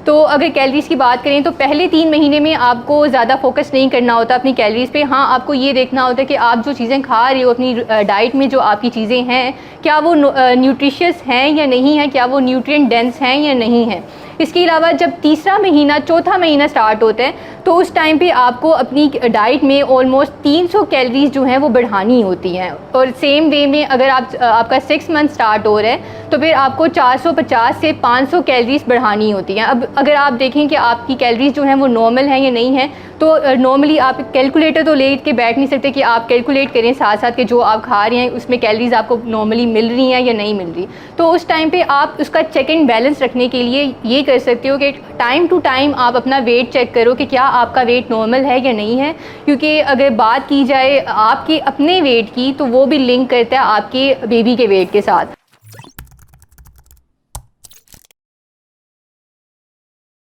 तो अगर कैलोरीज़ की बात करें तो पहले 3 महीने में आपको ज़्यादा फोकस नहीं करना होता अपनी कैलोरीज़ पे। हाँ, आपको ये देखना होता है कि आप जो चीज़ें खा रहे हो अपनी डाइट में, जो आपकी चीज़ें हैं, क्या वो न्यूट्रिशियस हैं या नहीं है, क्या वो न्यूट्रिएंट डेंस हैं या नहीं है। इसके अलावा जब तीसरा महीना, चौथा महीना स्टार्ट होता है तो उस टाइम पे आपको अपनी डाइट में ऑलमोस्ट 300 कैलोरीज़ जो हैं वो बढ़ानी होती हैं। और सेम वे में अगर आपका 6 मंथ स्टार्ट हो रहा है तो फिर आपको 450 से 500 कैलोरीज़ बढ़ानी होती हैं। अब अगर आप देखें कि आपकी कैलोरीज़ जो हैं वो नॉर्मल हैं या नहीं हैं, तो नॉर्मली आप कैलकुलेटर तो ले के बैठ नहीं सकते कि आप कैलकुलेट करें साथ साथ कि जो आप खा रहे हैं उसमें कैलोरीज़ आपको नॉर्मली मिल रही हैं या नहीं मिल रही। तो उस टाइम पे आप उसका चेक एंड बैलेंस रखने के लिए ये कर सकते हो कि टाइम टू टाइम आप अपना वेट चेक करो कि क्या आपका वेट नॉर्मल है या नहीं है। क्योंकि अगर बात की जाए आपके अपने वेट की, तो वो भी लिंक करता है आपके बेबी के वेट के साथ।